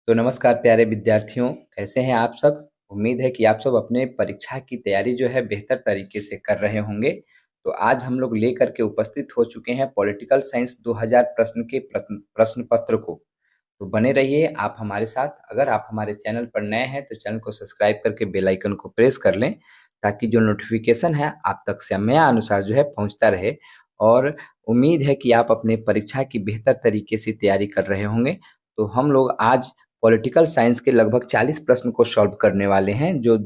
तो नमस्कार प्यारे विद्यार्थियों, कैसे हैं आप सब। उम्मीद है कि आप सब अपने परीक्षा की तैयारी जो है बेहतर तरीके से कर रहे होंगे। तो आज हम लोग लेकर के उपस्थित हो चुके हैं पॉलिटिकल साइंस 2000 प्रश्न के प्रश्न पत्र को। तो बने रहिए आप हमारे साथ। अगर आप हमारे चैनल पर नए हैं तो चैनल को सब्सक्राइब करके बेल आइकन को प्रेस कर लें, ताकि जो नोटिफिकेशन है आप तक समयानुसार जो है पहुंचता रहे। और उम्मीद है कि आप अपने परीक्षा की बेहतर तरीके से तैयारी कर रहे होंगे। तो हम लोग आज पॉलिटिकल साइंस के लगभग 40 प्रश्न को सॉल्व करने वाले हैं, जो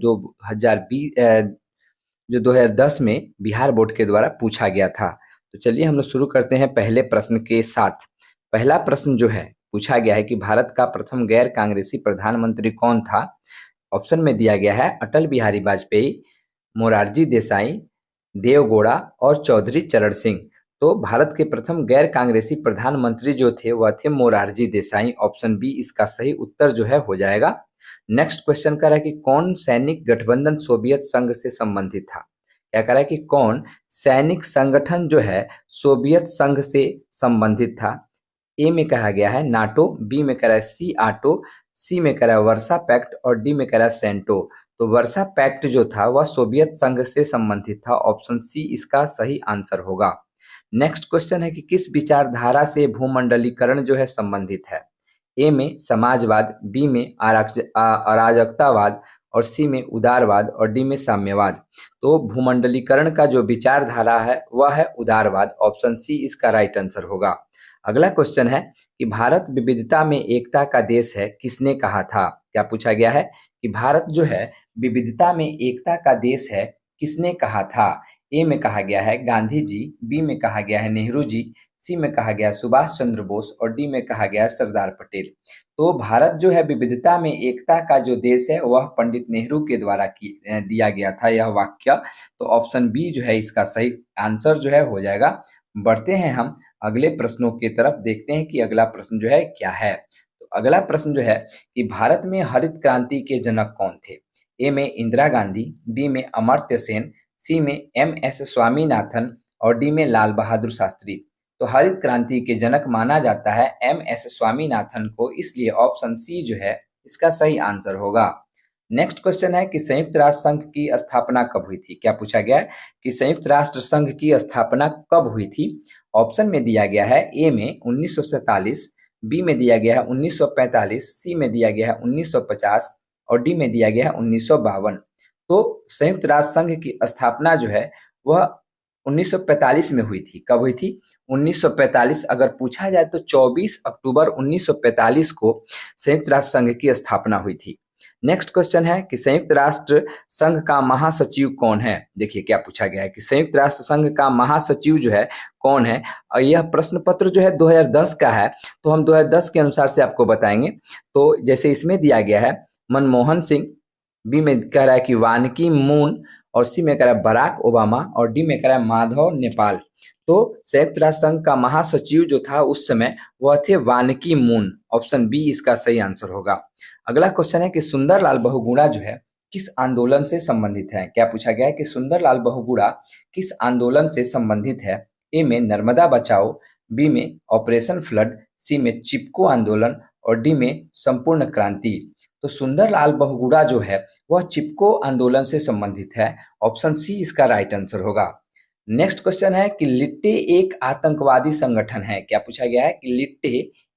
2010 में बिहार बोर्ड के द्वारा पूछा गया था। तो चलिए हम लोग शुरू करते हैं पहले प्रश्न के साथ। पहला प्रश्न जो है पूछा गया है कि भारत का प्रथम गैर कांग्रेसी प्रधानमंत्री कौन था। ऑप्शन में दिया गया है अटल बिहारी वाजपेयी, मोरारजी देसाई, देवगौड़ा और चौधरी चरण सिंह। तो भारत के प्रथम गैर कांग्रेसी प्रधानमंत्री जो थे वह थे मोरारजी देसाई। ऑप्शन बी इसका सही उत्तर जो है हो जाएगा। नेक्स्ट क्वेश्चन कर रहा है कि कौन सैनिक गठबंधन सोवियत संघ से संबंधित था। क्या कह रहा है कि कौन सैनिक संगठन जो है सोवियत संघ से संबंधित था। ए में कहा गया है नाटो, बी में कह रहा है सी आटो, सी में कह रहा है वर्सा पैक्ट और डी में कह रहा है सेंटो। तो वर्सा पैक्ट जो था वह सोवियत संघ से संबंधित था। ऑप्शन सी इसका सही आंसर होगा। नेक्स्ट क्वेश्चन है कि किस विचारधारा से भूमंडलीकरण जो है संबंधित है। ए में समाजवाद, बी में अराजकतावाद और सी में उदारवाद और डी में साम्यवाद। तो भूमंडलीकरण का जो विचारधारा है वह है उदारवाद। ऑप्शन सी इसका राइट आंसर होगा। अगला क्वेश्चन है कि भारत विविधता में एकता का देश है, किसने कहा था। क्या पूछा गया है कि भारत जो है विविधता में एकता का देश है, किसने कहा था। ए में कहा गया है गांधी जी, बी में कहा गया है नेहरू जी, सी में कहा गया सुभाष चंद्र बोस और डी में कहा गया सरदार पटेल। तो भारत जो है विविधता में एकता का जो देश है वह पंडित नेहरू के द्वारा दिया गया था यह वाक्य। तो ऑप्शन बी जो है इसका सही आंसर जो है हो जाएगा। बढ़ते हैं हम अगले प्रश्नों की तरफ, देखते हैं कि अगला प्रश्न जो है क्या है। तो अगला प्रश्न जो है कि भारत में हरित क्रांति के जनक कौन थे। ए में इंदिरा गांधी, बी में अमर्त्य सेन, सी में एम एस स्वामीनाथन और डी में लाल बहादुर शास्त्री। तो हरित क्रांति के जनक माना जाता है एम एस स्वामीनाथन को, इसलिए ऑप्शन सी जो है इसका सही आंसर होगा। नेक्स्ट क्वेश्चन है कि संयुक्त राष्ट्र संघ की स्थापना कब हुई थी। क्या पूछा गया है कि संयुक्त राष्ट्र संघ की स्थापना कब हुई थी। ऑप्शन में दिया गया है ए में 1947, बी में दिया गया है 1945, सी में दिया गया है 1950 और डी में दिया गया है 1952। तो संयुक्त राष्ट्र संघ की स्थापना जो है वह 1945 में हुई थी। कब हुई थी 1945। अगर पूछा जाए तो 24 अक्टूबर 1945 को संयुक्त राष्ट्र संघ की स्थापना हुई थी। नेक्स्ट क्वेश्चन है कि संयुक्त राष्ट्र संघ का महासचिव कौन है। देखिए क्या पूछा गया है कि संयुक्त राष्ट्र संघ का महासचिव जो है कौन है। और यह प्रश्न पत्र जो है 2010 का है, तो हम 2010 के अनुसार से आपको बताएंगे। तो जैसे इसमें दिया गया है मनमोहन सिंह, बी में कह रहा है कि वानकी मून और सी में कह रहा है बराक ओबामा और डी में कह रहा है माधव नेपाल। तो संयुक्त राष्ट्र संघ का महासचिव जो था उस समय वह थे वानकी मून। ऑप्शन बी इसका सही आंसर होगा। अगला क्वेश्चन है कि सुंदरलाल बहुगुणा जो है किस आंदोलन से संबंधित है। क्या पूछा गया है कि सुंदरलाल बहुगुणा किस आंदोलन से संबंधित है। ए में नर्मदा बचाओ, बी में ऑपरेशन फ्लड, सी में चिपको आंदोलन और डी में संपूर्ण क्रांति। तो सुंदरलाल बहुगुणा जो है वह चिपको आंदोलन से संबंधित है। ऑप्शन सी इसका राइट आंसर होगा। नेक्स्ट क्वेश्चन है कि लिट्टे एक आतंकवादी संगठन है। क्या पूछा गया है कि लिट्टे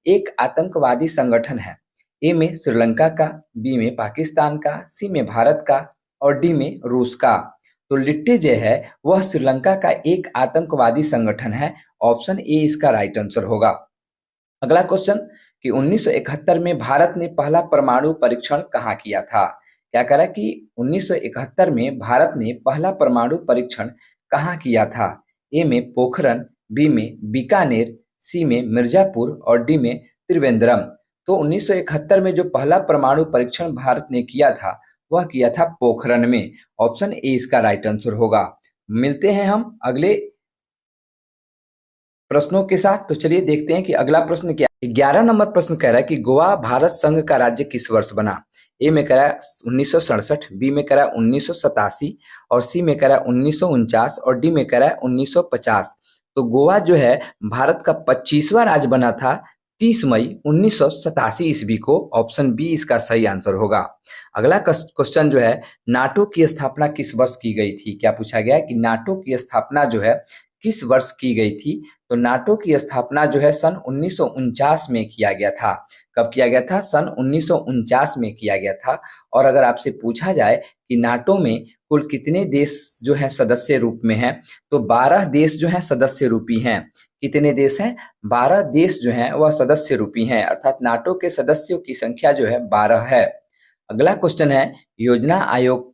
एक आतंकवादी संगठन है। ए में श्रीलंका का, बी में पाकिस्तान का, सी में भारत का और डी में रूस का। तो लिट्टे जो है वह श्रीलंका का एक आतंकवादी संगठन है। ऑप्शन ए इसका राइट आंसर होगा। अगला क्वेश्चन कि 1971 में भारत ने पहला परमाणु परीक्षण कहाँ किया था। क्या कह रहा है कि 1971 में भारत ने पहला परमाणु परीक्षण कहाँ किया था। ए में पोखरन, बी में बीकानेर, सी में मिर्जापुर और डी में त्रिवेंद्रम। तो 1971 में जो पहला परमाणु परीक्षण भारत ने किया था वह किया था पोखरन में। ऑप्शन ए इसका राइट आंसर होगा। मिलते हैं हम अगले प्रश्नों के साथ। तो चलिए देखते हैं कि अगला प्रश्न क्या। 11 नंबर प्रश्न कह रहा है कि गोवा भारत संघ का राज्य किस वर्ष बना। ए में कह रहा है 1967, बी में कह रहा है 1987 और सी में कह रहा है 1949 और डी में कह रहा है 1950। तो गोवा जो है भारत का 25वां राज्य बना था 30 मई 1987 ईस्वी को। ऑप्शन बी इसका सही आंसर होगा। अगला क्वेश्चन जो है, नाटो की स्थापना किस वर्ष की गई थी? क्या पूछा गया है कि नाटो की स्थापना जो है किस वर्ष की गई थी? तो नाटो की स्थापना जो है सन 1949 में किया गया था। कब किया गया था? सन 1949 में किया गया था। और अगर आपसे पूछा जाए कि नाटो में कुल कितने देश जो हैं सदस्य रूप में हैं, तो 12 देश जो हैं सदस्य रूपी हैं। कितने देश हैं? 12 देश जो हैं वह सदस्य रूपी हैं, अर्थात नाटो के सदस्यों की संख्या जो है 12 है। अगला क्वेश्चन है, योजना आयोग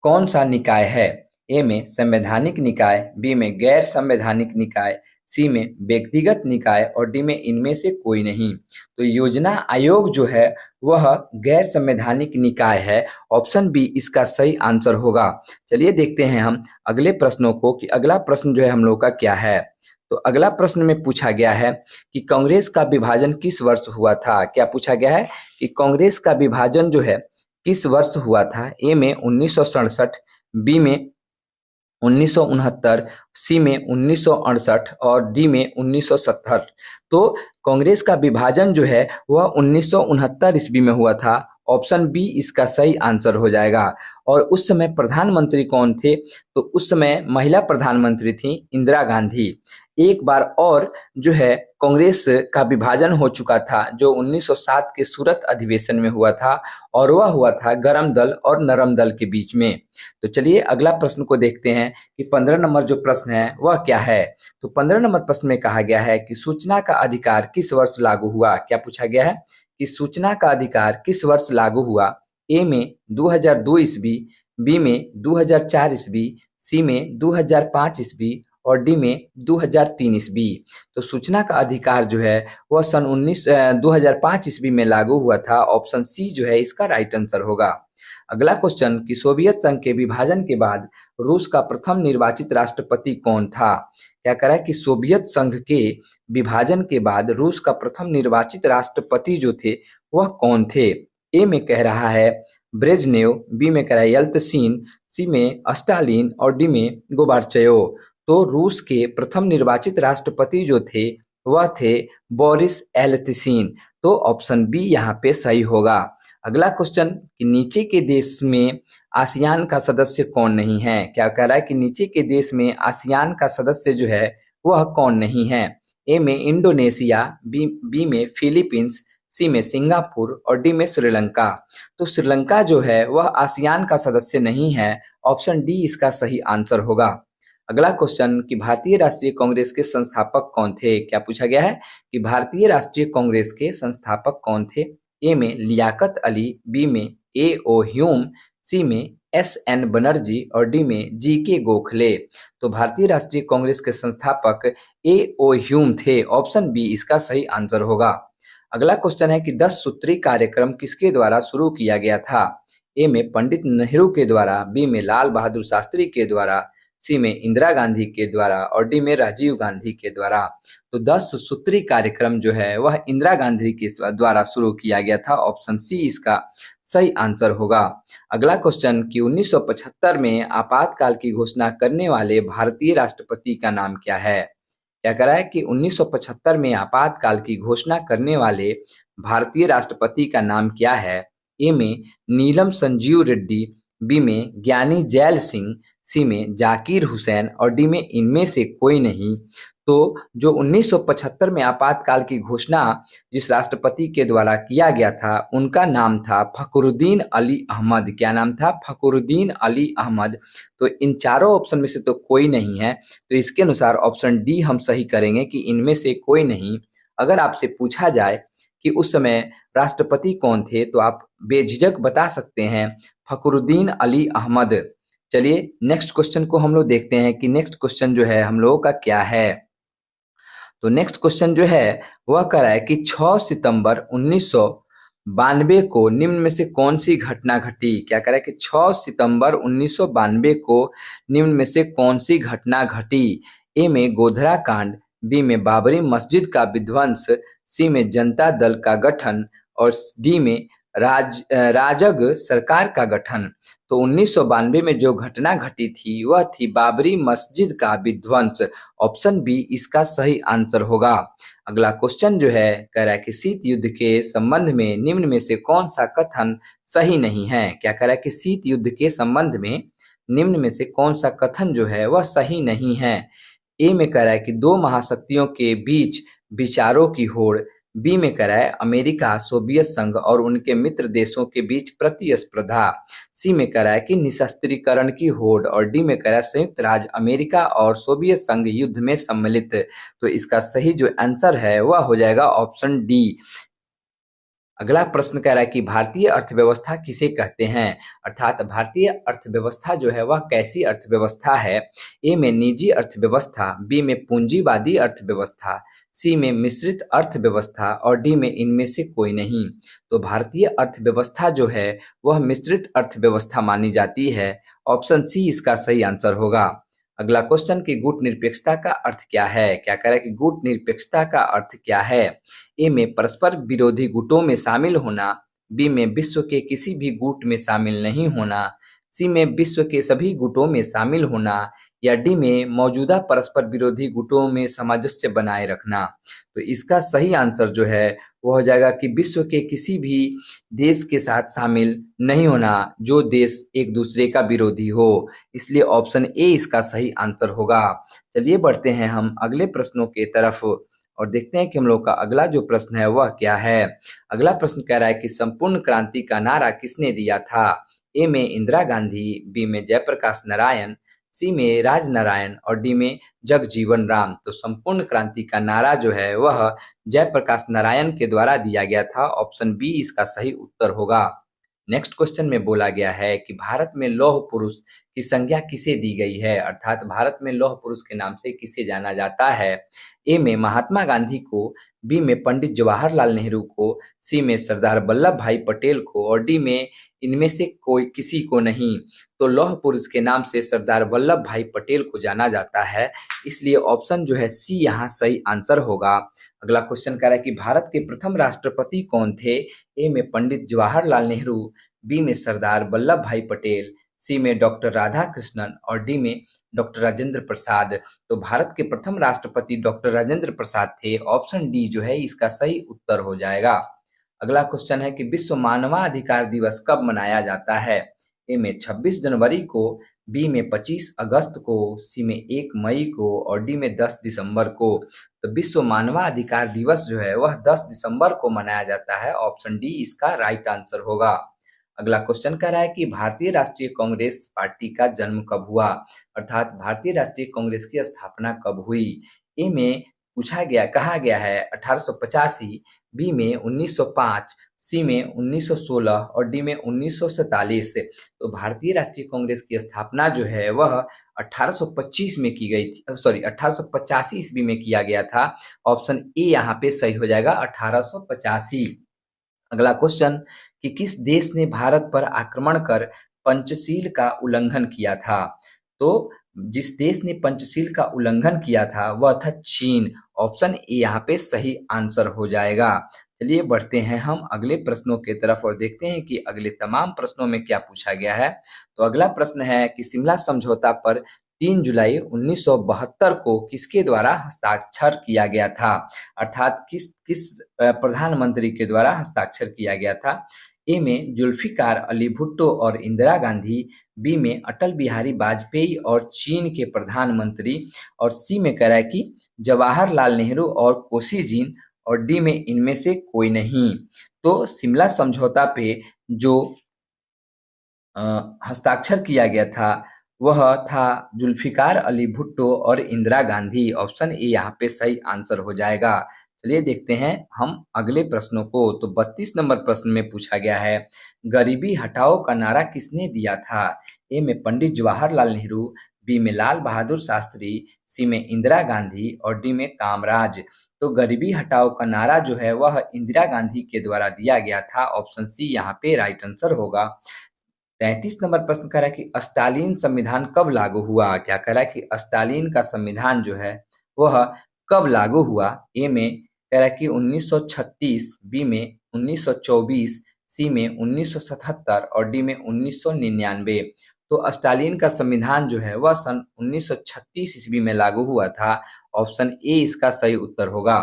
कौन सा निकाय है? ए में संवैधानिक निकाय, बी में गैर संवैधानिक निकाय, सी में व्यक्तिगत निकाय और डी में इनमें से कोई नहीं। तो योजना आयोग जो है वह गैर संवैधानिक निकाय है। ऑप्शन बी इसका सही आंसर होगा। चलिए देखते हैं हम अगले प्रश्नों को कि अगला प्रश्न जो है हम लोग का क्या है। तो अगला प्रश्न में पूछा गया है कि कांग्रेस का विभाजन किस वर्ष हुआ था? क्या पूछा गया है कि कांग्रेस का विभाजन जो है किस वर्ष हुआ था? ए में 1967, बी में 1969, सी में 1968 और डी में 1970। तो कांग्रेस का विभाजन जो है वह 1969 ईस्वी में हुआ था। ऑप्शन बी इसका सही आंसर हो जाएगा। और उस समय प्रधानमंत्री कौन थे? तो उस समय महिला प्रधानमंत्री थी इंदिरा गांधी। एक बार और जो है कांग्रेस का विभाजन हो चुका था जो 1907 के सूरत अधिवेशन में हुआ था, और वह हुआ था गरम दल और नरम दल के बीच में। तो चलिए अगला प्रश्न को देखते हैं कि 15 नंबर जो प्रश्न है वह क्या है। तो 15 नंबर प्रश्न में कहा गया है कि सूचना का अधिकार किस वर्ष लागू हुआ? क्या पूछा गया है कि सूचना का अधिकार किस वर्ष लागू हुआ? ए में 2002 ईस्वी, बी में 2004 ईस्वी, सी में 2005 ईस्वी और डी में 2003 ईस्वी। तो सूचना का अधिकार जो है वह सन 2005 ईस्वी में लागू हुआ था। ऑप्शन सी जो है इसका राइट आंसर होगा। अगला क्वेश्चन कि सोवियत संघ के विभाजन के बाद रूस का प्रथम निर्वाचित राष्ट्रपति कौन था? क्या कह रहा है कि सोवियत संघ के विभाजन के बाद रूस का प्रथम निर्वाचित राष्ट्रपति जो थे वह कौन थे? ए में कह रहा है ब्रेजनेव, बी में कह रहा है यल्तसिन, सी में स्टालिन और डी में गोबार्चयोव। तो रूस के प्रथम निर्वाचित राष्ट्रपति जो थे वह थे बोरिस एल्त्सिन। तो ऑप्शन बी यहाँ पे सही होगा। अगला क्वेश्चन कि नीचे के देश में आसियान का सदस्य कौन नहीं है? क्या कह रहा है कि नीचे के देश में आसियान का सदस्य जो है वह कौन नहीं है? ए में इंडोनेशिया, बी में फिलीपींस, सी में सिंगापुर और डी में श्रीलंका। तो श्रीलंका जो है वह आसियान का सदस्य नहीं है। ऑप्शन डी इसका सही आंसर होगा। अगला क्वेश्चन कि भारतीय राष्ट्रीय कांग्रेस के संस्थापक कौन थे? क्या पूछा गया है कि भारतीय राष्ट्रीय कांग्रेस के संस्थापक कौन थे? ए में लियाकत अली, बी में ए ओ ह्यूम, सी में एस एन बनर्जी और डी में जी के गोखले। तो भारतीय राष्ट्रीय कांग्रेस के संस्थापक ए ओ ह्यूम थे। ऑप्शन बी इसका सही आंसर होगा। अगला क्वेश्चन है कि 10 सूत्री कार्यक्रम किसके द्वारा शुरू किया गया था? ए में पंडित नेहरू के द्वारा, बी में लाल बहादुर शास्त्री के द्वारा, सी में इंदिरा गांधी के द्वारा और डी में राजीव गांधी के द्वारा। तो 10 सूत्री कार्यक्रम जो है वह इंदिरा गांधी के द्वारा शुरू किया गया था। ऑप्शन सी इसका सही आंसर होगा। अगला क्वेश्चन कि 1975 में आपातकाल की घोषणा करने वाले भारतीय राष्ट्रपति का नाम क्या है? क्या कह रहा है कि 1975 में आपातकाल की घोषणा करने वाले भारतीय राष्ट्रपति का नाम क्या है? ए में नीलम संजीव रेड्डी, बी में ज्ञानी जैल सिंह, सी में जाकिर हुसैन और डी में इनमें से कोई नहीं। तो जो 1975 में आपातकाल की घोषणा जिस राष्ट्रपति के द्वारा किया गया था उनका नाम था फखरुद्दीन अली अहमद। क्या नाम था? फखरुद्दीन अली अहमद। तो इन चारों ऑप्शन में से तो कोई नहीं है, तो इसके अनुसार ऑप्शन डी हम सही करेंगे कि इनमें से कोई नहीं। अगर आपसे पूछा जाए कि उस समय राष्ट्रपति कौन थे तो आप बेझिझक बता सकते हैं फखरुद्दीन अली अहमद। चलिए नेक्स्ट क्वेश्चन को हम लोग देखते हैं कि नेक्स्ट क्वेश्चन जो है हम लोगों का क्या है। तो नेक्स्ट क्वेश्चन जो है वह कह रहा है कि 6 सितंबर 1992 को निम्न में से कौन सी घटना घटी? क्या कह रहा है कि 6 सितंबर 1992 को निम्न में से कौन सी घटना घटी? ए में गोधरा कांड, बी में बाबरी मस्जिद का विध्वंस, सी में जनता दल का गठन और डी में राजग सरकार का गठन। तो 1992 में जो घटना घटी थी वह थी बाबरी मस्जिद का विध्वंस। ऑप्शन बी इसका सही आंसर होगा। अगला क्वेश्चन जो है कह रहा है कि शीत युद्ध के संबंध में निम्न में से कौन सा कथन सही नहीं है। क्या कह रहा है कि शीत युद्ध के संबंध में निम्न में से कौन सा कथन जो है वह सही नहीं है। ए में कह रहा है कि दो महाशक्तियों के बीच विचारों की होड़। बी में कह रहा है अमेरिका, सोवियत संघ और उनके मित्र देशों के बीच प्रतिस्पर्धा। सी में कह रहा है कि निशस्त्रीकरण की होड़। और डी में कह रहा है संयुक्त राज्य अमेरिका और सोवियत संघ युद्ध में सम्मिलित। तो इसका सही जो आंसर है वह हो जाएगा ऑप्शन डी। अगला प्रश्न कह रहा है कि भारतीय अर्थव्यवस्था किसे कहते हैं, अर्थात भारतीय अर्थव्यवस्था जो है वह कैसी अर्थव्यवस्था है। ए में निजी अर्थव्यवस्था, बी में पूंजीवादी अर्थव्यवस्था, सी में मिश्रित अर्थव्यवस्था और डी में इनमें से कोई नहीं। तो भारतीय अर्थव्यवस्था जो है वह मिश्रित अर्थव्यवस्था मानी जाती है। ऑप्शन सी इसका सही आंसर होगा। अगला क्वेश्चन कि गुट निरपेक्षता का अर्थ क्या है। क्या कह रहा है कि गुट निरपेक्षता का अर्थ क्या है। ए में परस्पर विरोधी गुटों में शामिल होना, बी में विश्व के किसी भी गुट में शामिल नहीं होना, सी में विश्व के सभी गुटों में शामिल होना या डी में मौजूदा परस्पर विरोधी गुटों में सामंजस्य बनाए रखना। तो इसका सही आंसर जो है वो हो जाएगा कि विश्व के किसी भी देश के साथ शामिल नहीं होना जो देश एक दूसरे का विरोधी हो। इसलिए ऑप्शन ए इसका सही आंसर होगा। चलिए बढ़ते हैं हम अगले प्रश्नों के तरफ और देखते हैं कि हम लोग का अगला जो प्रश्न है वह क्या है। अगला प्रश्न कह रहा है कि संपूर्ण क्रांति का नारा किसने दिया था। ए में इंदिरा गांधी, बी में जयप्रकाश नारायण, सी में राजनारायण और डी में जगजीवन राम। तो संपूर्ण क्रांति का नारा जो है वह जयप्रकाश नारायण के द्वारा दिया गया था। ऑप्शन बी इसका सही उत्तर होगा। नेक्स्ट क्वेश्चन में बोला गया है कि भारत में लौह पुरुष की संज्ञा किसे दी गई है, अर्थात भारत में लौह पुरुष के नाम से किसे जाना जाता है। ए में महात्मा गांधी को, बी में पंडित जवाहरलाल नेहरू को, सी में सरदार वल्लभ भाई पटेल को और डी में इनमें से कोई किसी को नहीं। तो लौह पुरुष के नाम से सरदार वल्लभ भाई पटेल को जाना जाता है। इसलिए ऑप्शन जो है सी यहाँ सही आंसर होगा। अगला क्वेश्चन कह रहा है कि भारत के प्रथम राष्ट्रपति कौन थे। ए में पंडित जवाहरलाल नेहरू, बी में सरदार वल्लभ भाई पटेल, सी में डॉक्टर राधा कृष्णन और डी में डॉक्टर राजेंद्र प्रसाद। तो भारत के प्रथम राष्ट्रपति डॉक्टर राजेंद्र प्रसाद थे। ऑप्शन डी जो है इसका सही उत्तर हो जाएगा। अगला क्वेश्चन है कि विश्व मानवाधिकार दिवस कब मनाया जाता है। ए में 26 जनवरी को, बी में 25 अगस्त को, सी में 1 मई को और डी में 10 दिसंबर को। तो विश्व मानवाधिकार दिवस जो है वह 10 दिसंबर को मनाया जाता है। ऑप्शन डी इसका राइट आंसर होगा। अगला क्वेश्चन कह रहा है कि भारतीय राष्ट्रीय कांग्रेस पार्टी का जन्म कब हुआ, अर्थात भारतीय राष्ट्रीय कांग्रेस की स्थापना कब हुई। ए में कहा गया है 1885, बी में 1905, सी में 1916 और डी में 1947। तो भारतीय राष्ट्रीय कांग्रेस की स्थापना जो है वह 1825 में की गई थी, 1885 ईस्वी में किया गया था। ऑप्शन ए यहाँ पे सही हो जाएगा 1885। अगला क्वेश्चन कि किस देश ने भारत पर आक्रमण कर पंचशील का उल्लंघन किया था। तो जिस देश ने पंचशील का उल्लंघन किया था वह था चीन। ऑप्शन ए यहाँ पे सही आंसर हो जाएगा। चलिए बढ़ते हैं हम अगले प्रश्नों के तरफ और देखते हैं कि अगले तमाम प्रश्नों में क्या पूछा गया है। तो अगला प्रश्न है कि शिमला समझौता पर 3 जुलाई 1972 को किसके द्वारा हस्ताक्षर किया गया था, अर्थात किस प्रधानमंत्री के द्वारा हस्ताक्षर किया गया था। ए में जुल्फिकार अली भुट्टो और इंदिरा गांधी, बी में अटल बिहारी वाजपेयी और चीन के प्रधानमंत्री और सी में कह रहा है कि जवाहरलाल नेहरू और कोशिजीन और डी में इनमें से कोई नहीं। तो शिमला समझौता पे जो हस्ताक्षर किया गया था वह था जुल्फिकार अली भुट्टो और इंदिरा गांधी। ऑप्शन ए यहाँ पे सही आंसर हो जाएगा। चलिए देखते हैं हम अगले प्रश्नों को। तो 32 नंबर प्रश्न में पूछा गया है गरीबी हटाओ का नारा किसने दिया था। ए में पंडित जवाहरलाल नेहरू, बी में लाल बहादुर शास्त्री, सी में इंदिरा गांधी और डी में कामराज। तो गरीबी हटाओ का नारा जो है वह इंदिरा गांधी के द्वारा दिया गया था। ऑप्शन सी यहाँ पे राइट आंसर होगा। 33 नंबर प्रश्न कह रहा है कि स्टालिन संविधान कब लागू हुआ। क्या कह रहा है कि स्टालिन का संविधान जो है वह कब लागू हुआ। ए में कह रहा है कि 1936, बी में 1924, सी में 1977 और डी में 1999। तो स्टालिन का संविधान जो है वह सन 1936 ईस्वी में लागू हुआ था। ऑप्शन ए इसका सही उत्तर होगा।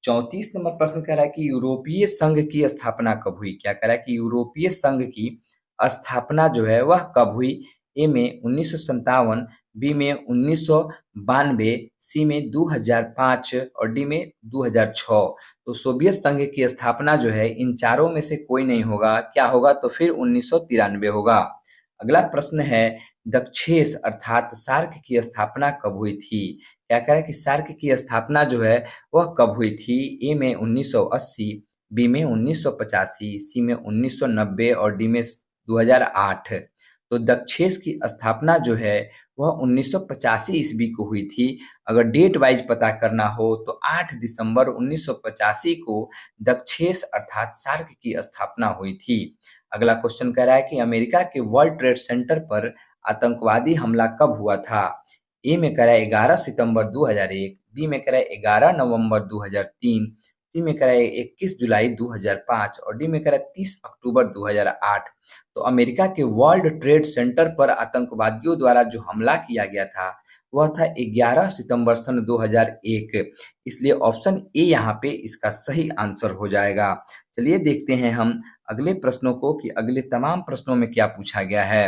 34 नंबर प्रश्न कह रहा है कि यूरोपीय संघ की स्थापना कब हुई। क्या कह रहा है कि यूरोपीय संघ की स्थापना जो है वह कब हुई। ए में 1957, बी में 1992, सी में 2005 और डी में 2006। तो सोवियत संघ की स्थापना जो है इन चारों में से कोई नहीं होगा। क्या होगा तो फिर 1993 होगा। अगला प्रश्न है दक्षेस अर्थात सार्क की स्थापना कब हुई थी। क्या कह रहा है कि सार्क की स्थापना जो है वह कब हुई थी। ए में 1980, बी में 1985, सी में 1990 और डी में 2008। तो दक्षेस की स्थापना जो है वह 1985 ईस्वी को हुई थी। अगर डेट वाइज पता करना हो तो 8 दिसंबर 1985 को दक्षेस अर्थात सार्क की स्थापना हुई थी। अगला क्वेश्चन कह रहा है कि अमेरिका के वर्ल्ड ट्रेड सेंटर पर आतंकवादी हमला कब हुआ था। ए में कह रहा है 11 सितंबर 2001, बी में कह रहा है 11 नवंबर 2003, सी में कह रहा है 21 जुलाई 2005 और डी में कह रहा है 30 अक्टूबर 2008। तो अमेरिका के वर्ल्ड ट्रेड सेंटर पर आतंकवादियों द्वारा जो हमला किया गया था वह था 11 सितंबर सन 2001। इसलिए ऑप्शन ए यहाँ पे इसका सही आंसर हो जाएगा। चलिए देखते हैं हम अगले प्रश्नों को कि अगले तमाम प्रश्नों में क्या पूछा गया है।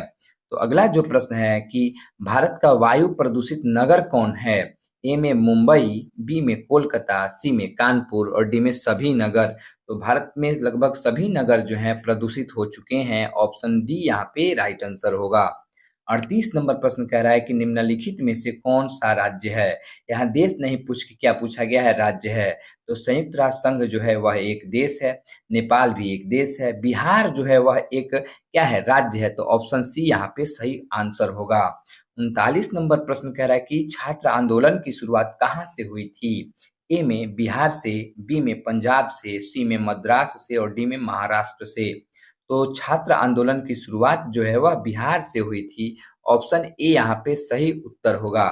तो अगला जो प्रश्न है कि भारत का वायु प्रदूषित नगर कौन है। ए में मुंबई, बी में कोलकाता, सी में कानपुर और डी में सभी नगर। तो भारत में लगभग सभी नगर जो हैं प्रदूषित हो चुके हैं। ऑप्शन डी यहाँ पे राइट आंसर होगा। 38 नंबर प्रश्न कह रहा है कि निम्नलिखित में से कौन सा राज्य है। यहाँ देश नहीं पूछ के क्या पूछा गया है, राज्य है। तो संयुक्त राष्ट्र संघ जो है वह एक देश है, नेपाल भी एक देश है, बिहार जो है वह एक क्या है, राज्य है। तो ऑप्शन सी यहाँ पे सही आंसर होगा। 39 नंबर प्रश्न कह रहा है कि छात्र आंदोलन की शुरुआत कहाँ से हुई थी। ए में बिहार से, बी में पंजाब से, सी में मद्रास से और डी में महाराष्ट्र से। तो छात्र आंदोलन की शुरुआत जो है वह बिहार से हुई थी। ऑप्शन ए यहाँ पे सही उत्तर होगा।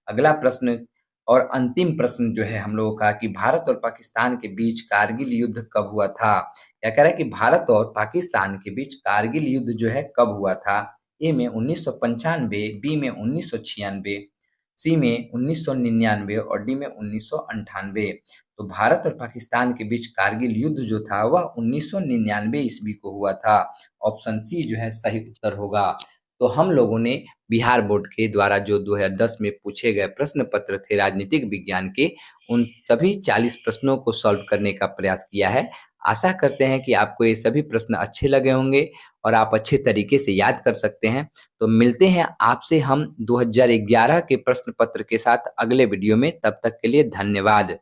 अगला प्रश्न और अंतिम प्रश्न जो है हम लोगों का कि भारत और पाकिस्तान के बीच कारगिल युद्ध कब हुआ था। क्या कह रहा है कि भारत और पाकिस्तान के बीच कारगिल युद्ध जो है कब हुआ था। ए में 1995, बी में 1996, सी में 1999 और डी में 1998। तो भारत और पाकिस्तान के बीच कारगिल युद्ध जो था वह 1999 ईस्वी को हुआ था। ऑप्शन सी जो है सही उत्तर होगा। तो हम लोगों ने बिहार बोर्ड के द्वारा जो 2010 में पूछे गए प्रश्न पत्र थे राजनीतिक विज्ञान के, उन सभी 40 प्रश्नों को सॉल्व करने का प्रयास किया है। आशा करते हैं कि आपको ये सभी प्रश्न अच्छे लगे होंगे और आप अच्छे तरीके से याद कर सकते हैं। तो मिलते हैं आपसे हम 2011 के प्रश्न पत्र के साथ अगले वीडियो में। तब तक के लिए धन्यवाद।